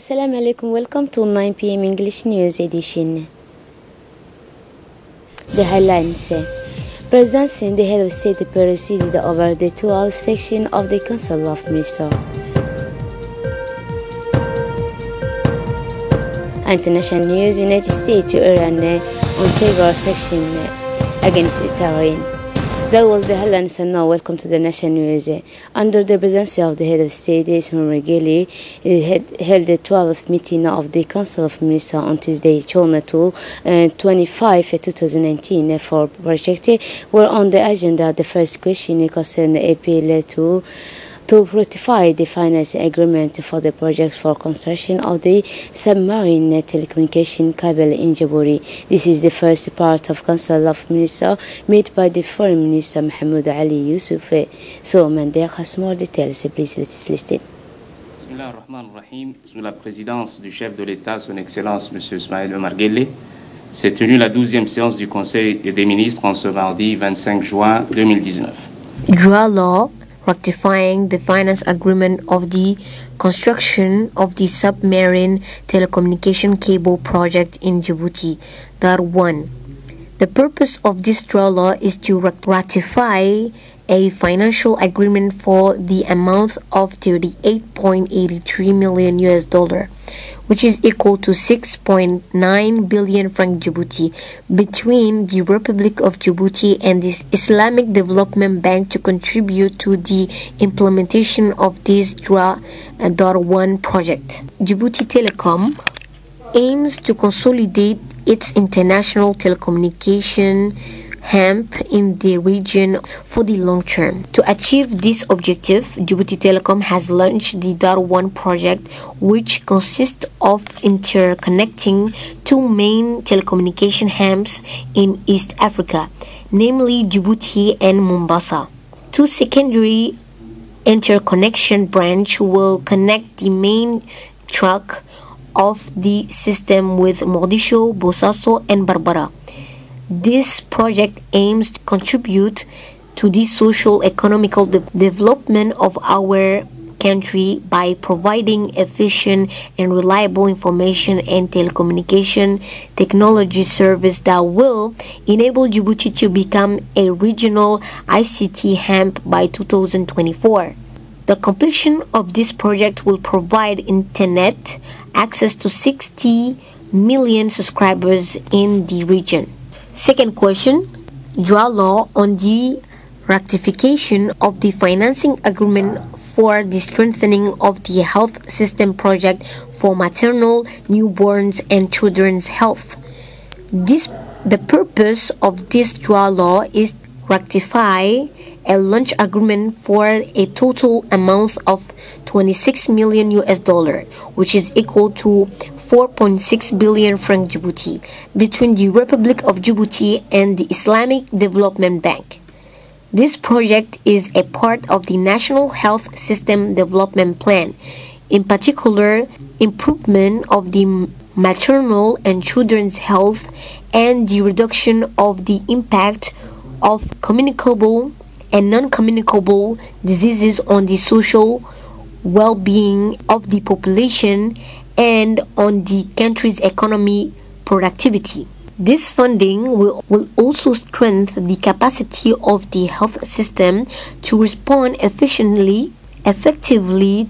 Assalamu alaikum, welcome to 9 p.m. English News Edition. The headlines. President and the head of state proceeded over the 12th section of the Council of Ministers. International news: United States to Iran on Taiwan section against Tehran. That was the headlines, and now welcome to the national news. Under the presidency of the head of state, Ismail Margeli, held the 12th meeting of the Council of Ministers on Tuesday, June 25, 2019, for project were on the agenda. The first question concerned the appeal to ratify the finance agreement for the project for construction of the submarine telecommunication cable in Djibouti. This is the first part of Council of Ministers made by the Foreign Minister Mohamed Ali Yusuf. So Mandek has more details. Please let's listen. Bismillah ar-Rahman ar-Rahim. Sous la présidence du chef de l'État, son Excellence M. Ismail Margeli, s'est tenue la 12e séance du Conseil des ministres en ce mardi 25 juin 2019. Draw law ratifying the finance agreement of the construction of the submarine telecommunication cable project in Djibouti. That one. The purpose of this draw law is to ratify a financial agreement for the amount of $38.83 million US, which is equal to 6.9 billion franc Djibouti, between the Republic of Djibouti and the Islamic Development Bank to contribute to the implementation of this DRA.1 project. Djibouti Telecom aims to consolidate its international telecommunication hub in the region for the long term. To achieve this objective, Djibouti Telecom has launched the DRA.1 project, which consists of interconnecting two main telecommunication hubs in East Africa, namely Djibouti and Mombasa. Two secondary interconnection branches will connect the main track of the system with Mogadishu, Bosaso, and Barbara. This project aims to contribute to the social-economical development of our country by providing efficient and reliable information and telecommunication technology service that will enable Djibouti to become a regional ICT hub by 2024. The completion of this project will provide internet access to 60 million subscribers in the region. Second question, draw law on the ratification of the financing agreement for the strengthening of the health system project for maternal, newborns, and children's health. The purpose of this draw law is ratify a launch agreement for a total amount of 26 million US, which is equal to 4.6 billion franc Djibouti, between the Republic of Djibouti and the Islamic Development Bank. This project is a part of the National Health System Development Plan, in particular, improvement of the maternal and children's health and the reduction of the impact of communicable and non-communicable diseases on the social well-being of the population and on the country's economy productivity. This funding will also strengthen the capacity of the health system to respond effectively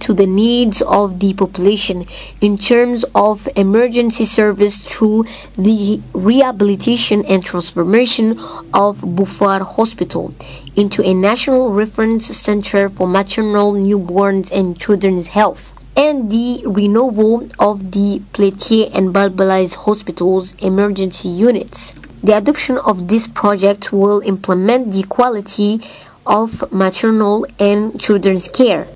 to the needs of the population in terms of emergency service through the rehabilitation and transformation of Bufar Hospital into a national reference center for maternal, newborns, and children's health, and the renewal of the Pletier and Balbalais hospitals emergency units. The adoption of this project will implement the quality of maternal and children's care.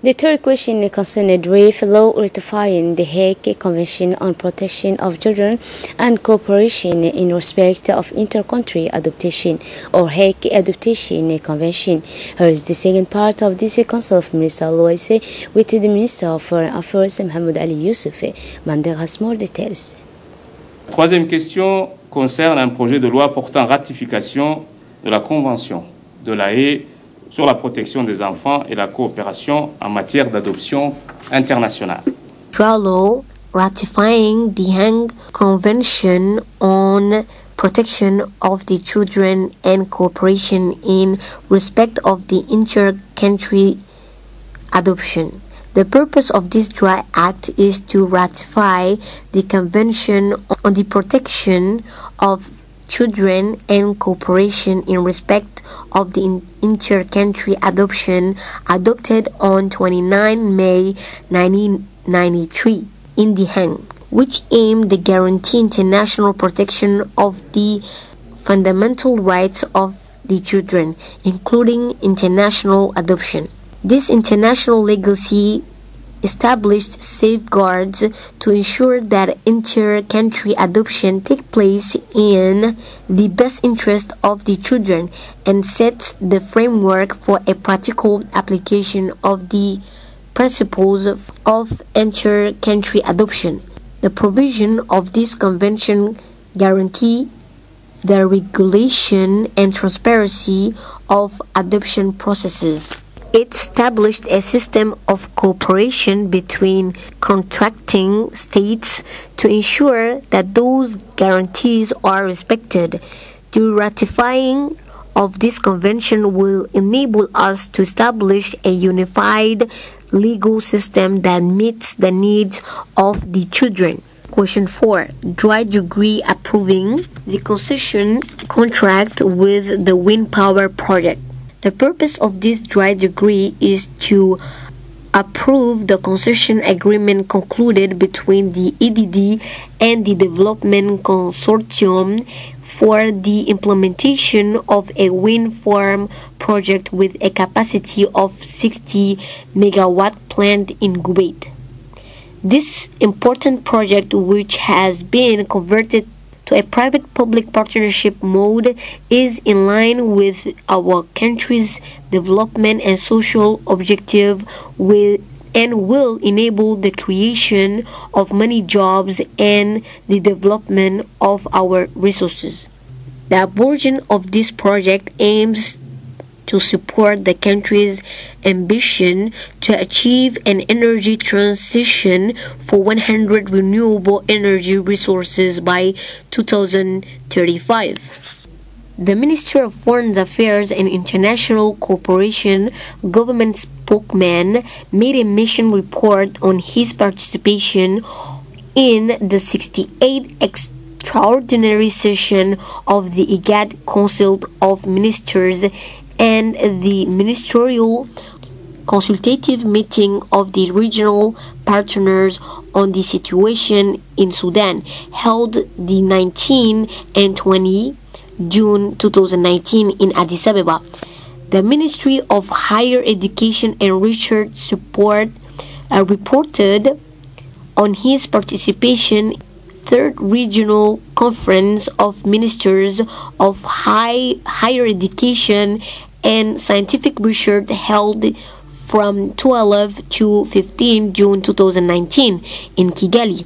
The third question concerned draft law ratifying the Hague Convention on Protection of Children and Cooperation in Respect of Inter-Country Adoption, or Hague Adoption Convention. Here is the second part of this Council of Ministers with the Minister of Foreign Affairs Mohamed Ali Yusuf. Mandek has more details. Troisième question concerne un projet de loi portant ratification de la Convention de la Haye sur la protection des enfants et la coopération en matière d'adoption internationale. Law ratifying the Hague Convention on Protection of the Children and Cooperation in respect of the inter-country adoption. The purpose of this dry act is to ratify the Convention on the Protection of Children and Cooperation in respect of the inter-country adoption adopted on 29 May 1993 in The Hague, which aimed to guarantee international protection of the fundamental rights of the children, including international adoption. This international legacy established safeguards to ensure that inter-country adoption take place in the best interest of the children and sets the framework for a practical application of the principles of inter-country adoption. The provision of this convention guarantee the regulation and transparency of adoption processes. It established a system of cooperation between contracting states to ensure that those guarantees are respected. The ratifying of this convention will enable us to establish a unified legal system that meets the needs of the children. Question 4. Dry degree approving the concession contract with the wind power project. The purpose of this dry degree is to approve the concession agreement concluded between the EDD and the development consortium for the implementation of a wind farm project with a capacity of 60 megawatt plant in Kuwait. This important project, which has been converted to a private-public partnership mode, is in line with our country's development and social objective and will enable the creation of many jobs and the development of our resources. The abortion of this project aims to support the country's ambition to achieve an energy transition for 100 renewable energy resources by 2035. The Minister of Foreign Affairs and International Cooperation government spokesman made a mission report on his participation in the 68th extraordinary session of the IGAD Council of Ministers and the ministerial consultative meeting of the regional partners on the situation in Sudan, held the 19 and 20 June 2019 in Addis Ababa. The Ministry of Higher Education and Research Support reported on his participation Third Regional Conference of Ministers of Higher Education and Scientific Research held from 12 to 15 June 2019 in Kigali.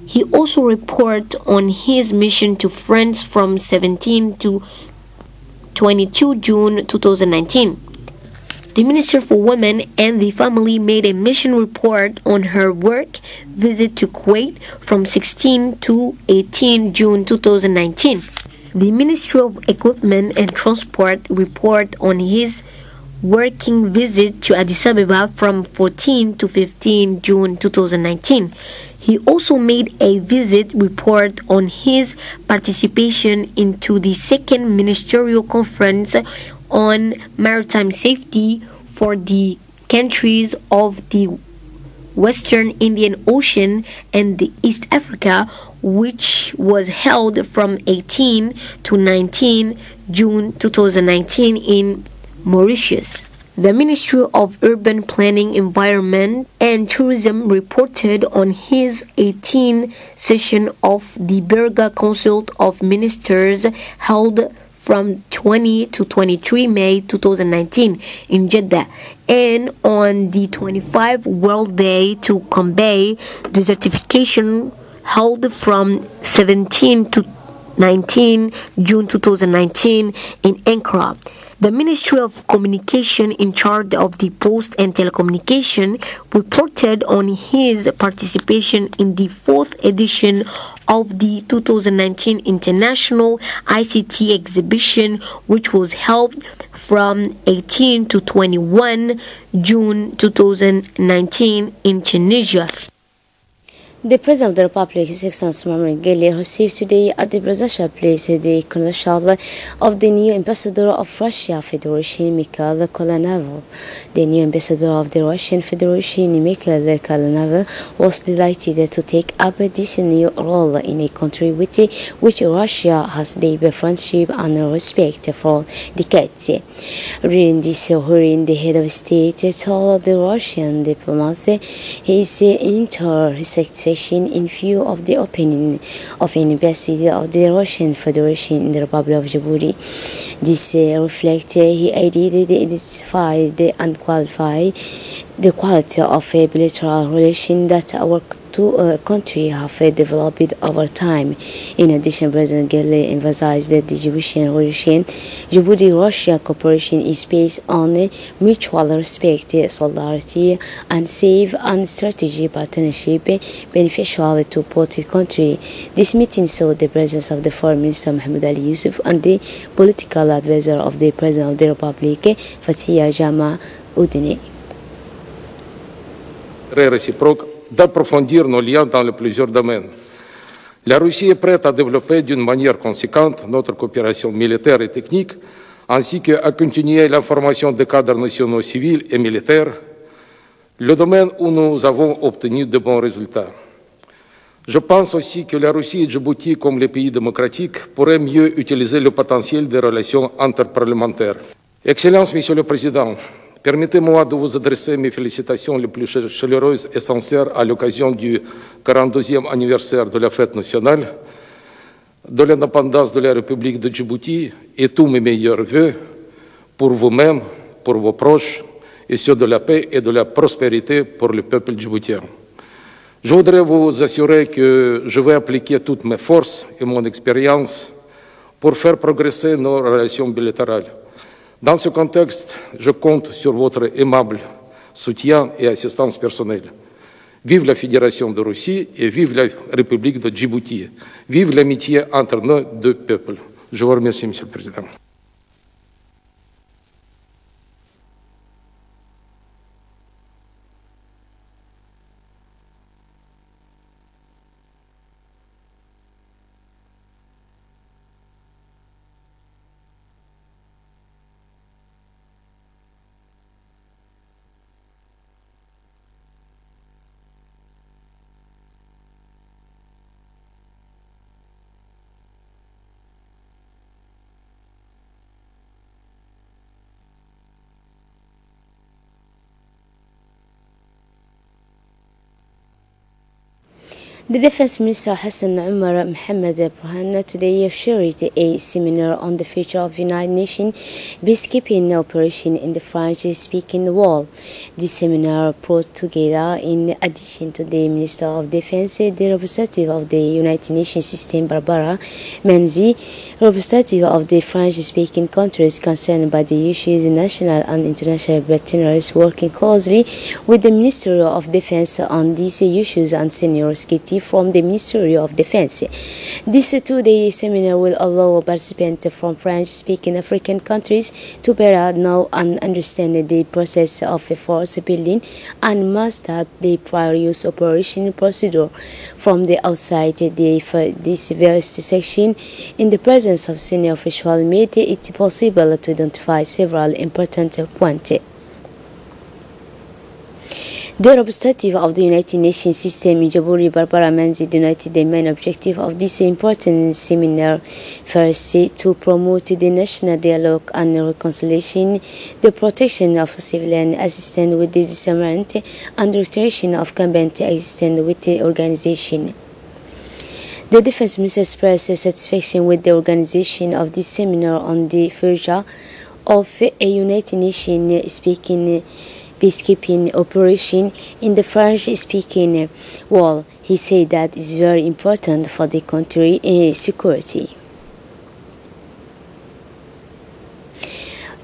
He also reported on his mission to France from 17 to 22 June 2019. The Minister for Women and the Family made a mission report on her work visit to Kuwait from 16 to 18 June 2019. The Ministry of Equipment and Transport report on his working visit to Addis Ababa from 14 to 15 June 2019. He also made a visit report on his participation into the second ministerial conference on maritime safety for the countries of the Western Indian Ocean and the East Africa, which was held from 18 to 19 June 2019 in Mauritius. The Ministry of Urban Planning, Environment and Tourism reported on his 18th session of the Berga Council of Ministers held from 20 to 23 May 2019 in Jeddah, and on the 25th World Day to Combat Desertification held from 17 to June 2019 in Ankara. The Ministry of Communication in charge of the Post and Telecommunication reported on his participation in the 4th edition of the 2019 International ICT Exhibition, which was held from 18 to 21 June 2019 in Tunisia. The President of the Republic, His Excellency Muhammad Anglais, received today at the presidential place the credential of the new ambassador of Russia Federation, Mikhail Kolanov. The new ambassador of the Russian Federation, Mikhail Kolanov, was delighted to take up this new role in a country with which Russia has deep friendship and respect for decades. During this hearing, the head of state told the Russian diplomats his satisfaction in view of the opening of an embassy of the Russian Federation in the Republic of Djibouti. This reflects, he added, the identified and qualified the quality of a bilateral relation that our two countries have developed over time. In addition, President Anglais emphasized that the Djibouti-Russia cooperation is based on mutual respect, solidarity, and safe and strategic partnership beneficial to both countries. This meeting saw the presence of the Foreign Minister Mohamed Ali Yusuf and the political advisor of the President of the Republic, Fatia Jama Oudine. Réciproque d'approfondir nos liens dans plusieurs domaines. La Russie est prête à développer d'une manière conséquente notre coopération militaire et technique, ainsi qu'à continuer la formation des cadres nationaux civils et militaires, le domaine où nous avons obtenu de bons résultats. Je pense aussi que la Russie et Djibouti, comme les pays démocratiques, pourraient mieux utiliser le potentiel des relations interparlementaires. Excellence, Monsieur le Président, permettez-moi de vous adresser mes félicitations les plus chaleureuses et sincères à l'occasion du 42e anniversaire de la fête nationale de l'indépendance de la République de Djibouti et tous mes meilleurs vœux pour vous-même, pour vos proches et ceux de la paix et de la prospérité pour le peuple djiboutien. Je voudrais vous assurer que je vais appliquer toutes mes forces et mon expérience pour faire progresser nos relations bilatérales. Dans ce contexte, je compte sur votre aimable soutien et assistance personnelle. Vive la Fédération de Russie et vive la République de Djibouti. Vive l'amitié entre nos deux peuples. Je vous remercie, Monsieur le Président. The Defense Minister Hassan Umar Mohammed Burhan today chaired a seminar on the future of United Nations peacekeeping operation in the French-speaking world. This seminar brought together, in addition to the Minister of Defense, the representative of the United Nations system, Barbara Menzi, representative of the French-speaking countries concerned by the issues, national and international partners working closely with the Ministry of Defense on these issues, and senior security from the Ministry of Defense. This two-day seminar will allow participants from French-speaking African countries to better know and understand the process of force building and master the prior use operation procedure from the outside. This various section, in the presence of senior officials, made it possible to identify several important points. The representative of the United Nations system in Djibouti, Barbara Menzi, denoted the main objective of this important seminar: first, to promote the national dialogue and reconciliation, the protection of civilian assistance with the disarmament, and restoration of combat assistance with the organization. The Defense Minister expressed satisfaction with the organization of this seminar on the future of a United Nations peacekeeping operation in the French-speaking world. He said that it's very important for the country's security.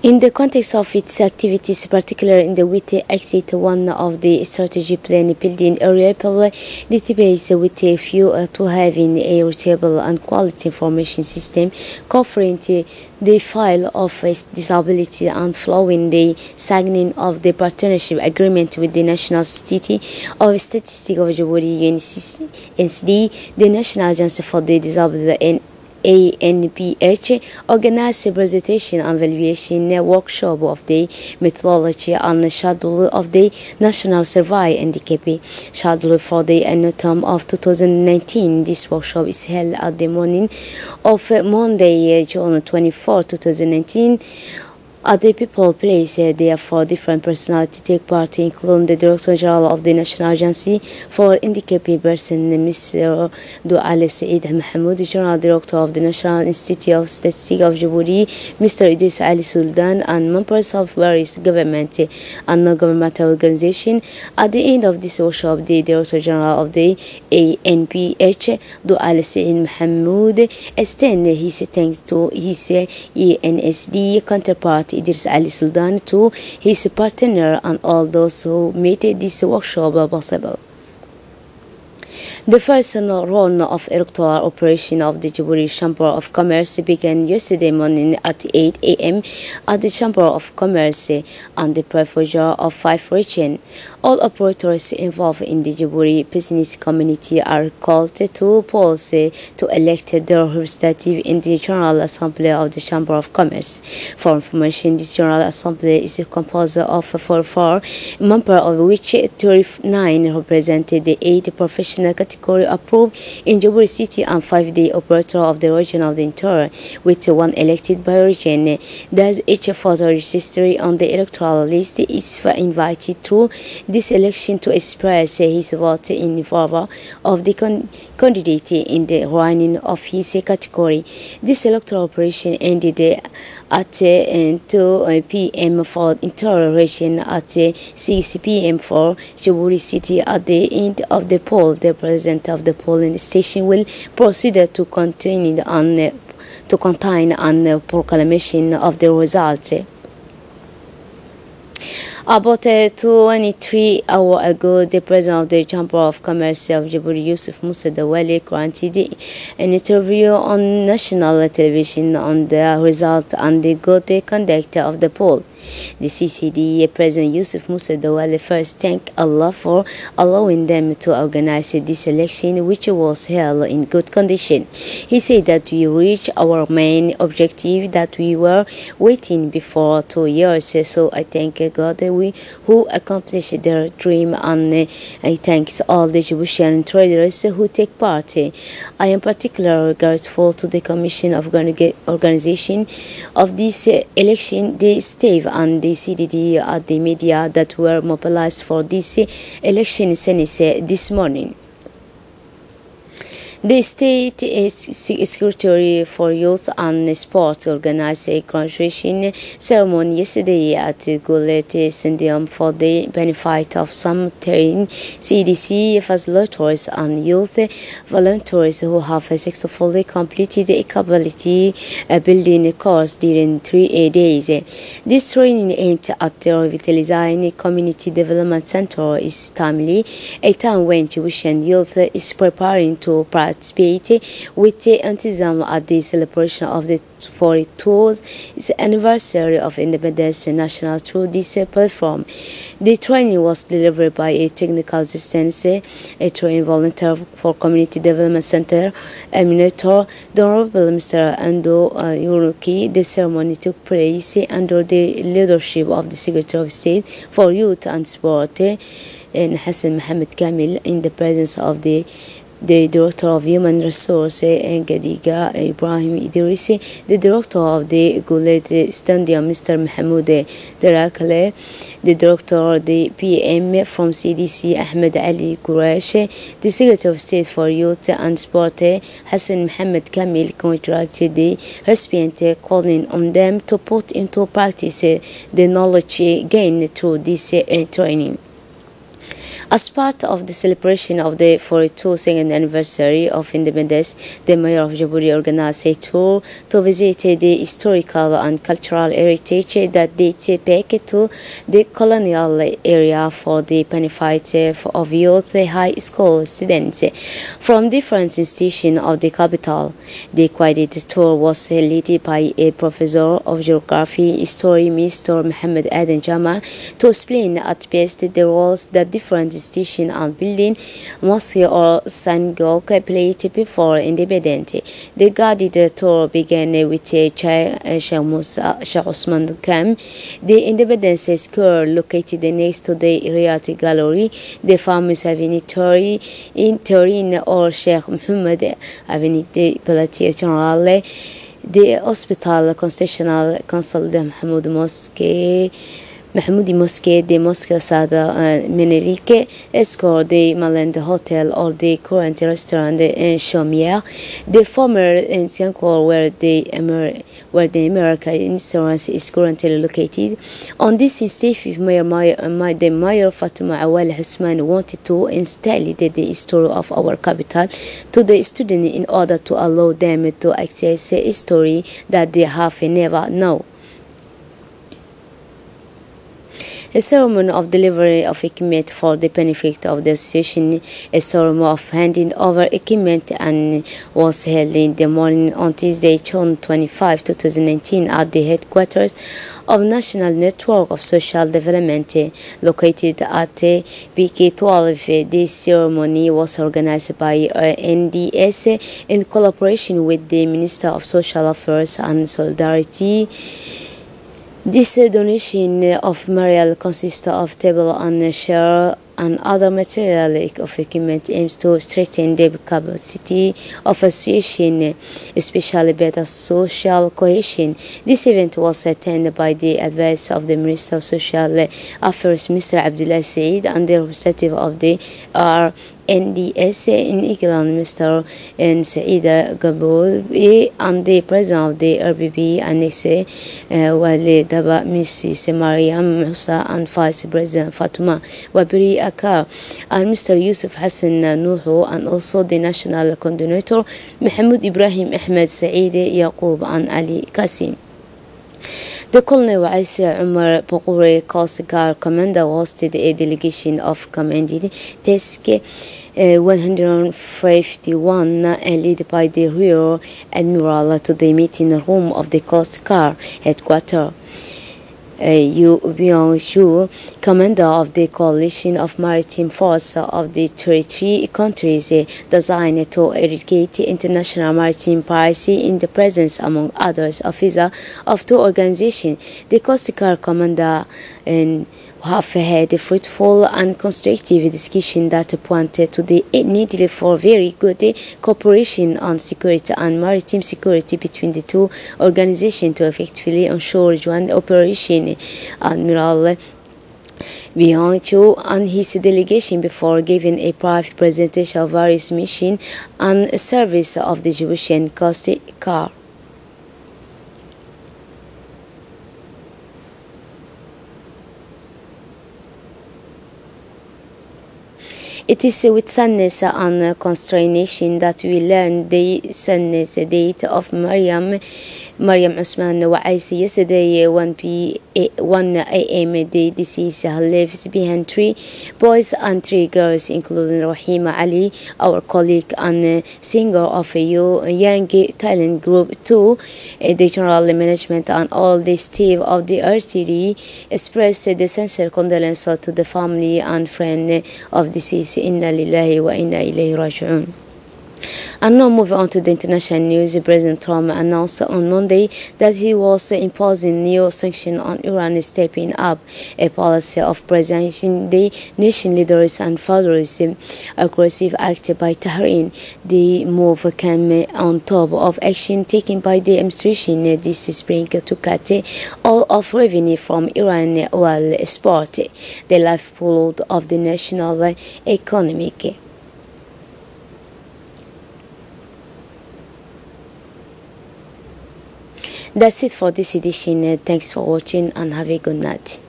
In the context of its activities, particularly in the with exit one of the strategy plan building a reliable database with a view to having a reliable and quality information system covering the file of disability and following the signing of the partnership agreement with the National Institute of Statistics of Djibouti (NCD), the National Agency for the Disabled and ANPH organized a presentation and evaluation workshop of the methodology and schedule of the National Survey NDKP schedule for the autumn of 2019. This workshop is held at the morning of Monday, June 24, 2019. At the People Place, therefore, different personalities take part, including the Director General of the National Agency for NDKP person, Mr. Douale Said Mahmoud, General Director of the National Institute of Statistics of Djibouti, Mr. Idris Ali Sultan, and members of various government and non-governmental organizations. At the end of this workshop, the Director General of the ANPH, Douale Said Mahmoud, extended his thanks to his ENSD counterpart, Idris Ali Sultan, to his partner and all those who made this workshop possible. The first round of electoral operation of the Djibouti Chamber of Commerce began yesterday morning at 8 a.m. at the Chamber of Commerce and the prefecture of 5 regions. All operators involved in the Djibouti business community are called to polls to elect their representative in the General Assembly of the Chamber of Commerce. For information, this General Assembly is composed of 44 members, of which 39 represented the 8 professional category approved in Djibouti City and 5 the operator of the region of the interior, with 1 elected by region. Thus, each photo registry on the electoral list is invited to this election to express his vote in favor of the candidate in the running of his category. This electoral operation ended at 2 p.m. for interior region, at 6 p.m. for Djibouti City. At the end of the poll, the president of the polling station will proceed to contain an proclamation of the results. About 23 hours ago, the president of the Chamber of Commerce of Djibouti, Yusuf Musa Dawali, granted an interview on national television on the result and the good conduct of the poll. The CCD President Yusuf Musa Dawali first thanked Allah for allowing them to organize this election, which was held in good condition. He said that we reached our main objective that we were waiting before 2 years. So I thank God who accomplished their dream, and I thank all the Djiboutian traders who take part. I am particularly grateful to the Commission of Organization of this election, the staff and the CDD at the media that were mobilized for this election since this morning. The State Secretary for Youth and Sport organized a graduation ceremony yesterday at Gullet Stadium for the benefit of some 10 CDC facilitators and youth volunteers who have successfully completed a capability building course during 3 days. This training aimed at revitalizing community development center is timely, a time when Djiboutian youth is preparing to participate with enthusiasm at the celebration of the 42nd anniversary of independence national through this platform. The training was delivered by a technical assistant, a training volunteer for Community Development Center, Administrator, the Honorable Mr. Ando Yuruki. The ceremony took place under the leadership of the Secretary of State for Youth and Sport, Hassan Mohamed Kamil, in the presence of the Director of Human Resources, Gadiga Ibrahim Idrisi, the Director of the Gullet Stadium, Mr. Mahmoud Darakale, the Director of the PM from CDC, Ahmed Ali Quraish, the Secretary of State for Youth and Sport, Hassan Mohamed Kamil, congratulated the recipient, calling on them to put into practice the knowledge gained through this training. As part of the celebration of the 42nd anniversary of independence, the mayor of Djibouti organized a tour to visit the historical and cultural heritage that dates back to the colonial area for the benefit of youth high school students from different institutions of the capital. The guided tour was led by a professor of geography history, Mr. Mohammed Aden Jama, to explain at best the roles that different institutions and building, mosque or synagogue played before independence. The guided tour began with Sheikh Osman Kam, the Independence Square located next to the Riyadh Gallery, the famous Avenue in Turin or Sheikh Mohammed Avenue de Palatier Generale, the Hospital Constitutional Council de Mahmoudi Mosque, the Mosque Sada Menelik, Escort, the Maland Hotel, or the current restaurant in Chaumière, the former Siancor where the American Insurance is currently located. On this initiative, the Mayor Fatuma Awal Husman wanted to install the history of our capital to the students in order to allow them to access a history that they have never known. A ceremony of delivery of equipment for the benefit of the association, a ceremony of handing over equipment, and was held in the morning on Tuesday, June 25, 2019, at the headquarters of National Network of Social Development, located at BK12. This ceremony was organized by NDS in collaboration with the Minister of Social Affairs and Solidarity. This donation of material consists of table and chair and other material of equipment aims to strengthen the capacity of association, especially better social cohesion. This event was attended by the advice of the Minister of Social Affairs, Mr. Abdullah Said, and the representative of the NDS in England, Mr. Saida Gaboul, and the president of the RBB Annex, Wale Daba, Mrs. Mariam Musa, and Vice President Fatuma Wabiri Akar, and Mr. Yusuf Hassan Nuhu, and also the national coordinator Mahmoud Ibrahim Ahmed Said Yaqub and Ali Qasim. The Colonel Aisa Umar Pokore Coast Guard Commander hosted a delegation of commanding task 151 led by the Rear Admiral to the meeting room of the Coast Guard headquarters. Yu Byung-Hu, commander of the coalition of maritime force of the 33 countries designed to eradicate international maritime piracy in the presence, among others, officers of two organizations. The Coast Guard commander have had a fruitful and constructive discussion that pointed to the need for very good cooperation on security and maritime security between the two organizations to effectively ensure joint operation. Admiral Byung-Hu and his delegation, before giving a private presentation of various missions and service of the Djiboutian Coast Guard. It is with sadness and consternation that we learn the sadness date of Mariam Usman Wa'ais yesterday 1 a.m. The deceased leaves behind 3 boys and 3 girls, including Rahima Ali, our colleague and singer of a young talent group 2. The general management and all the staff of the RTD expressed the sincere condolences to the family and friends of deceased. Inna lillahi wa inna ilayhi raji'un. And now moving on to the international news, President Trump announced on Monday that he was imposing new sanctions on Iran, stepping up a policy of presenting the nation leaders and followers aggressive act by Tehran. The move came on top of action taken by the administration this spring to cut all of revenue from Iran oil export, the lifeblood of the national economy. That's it for this edition. Thanks for watching and have a good night.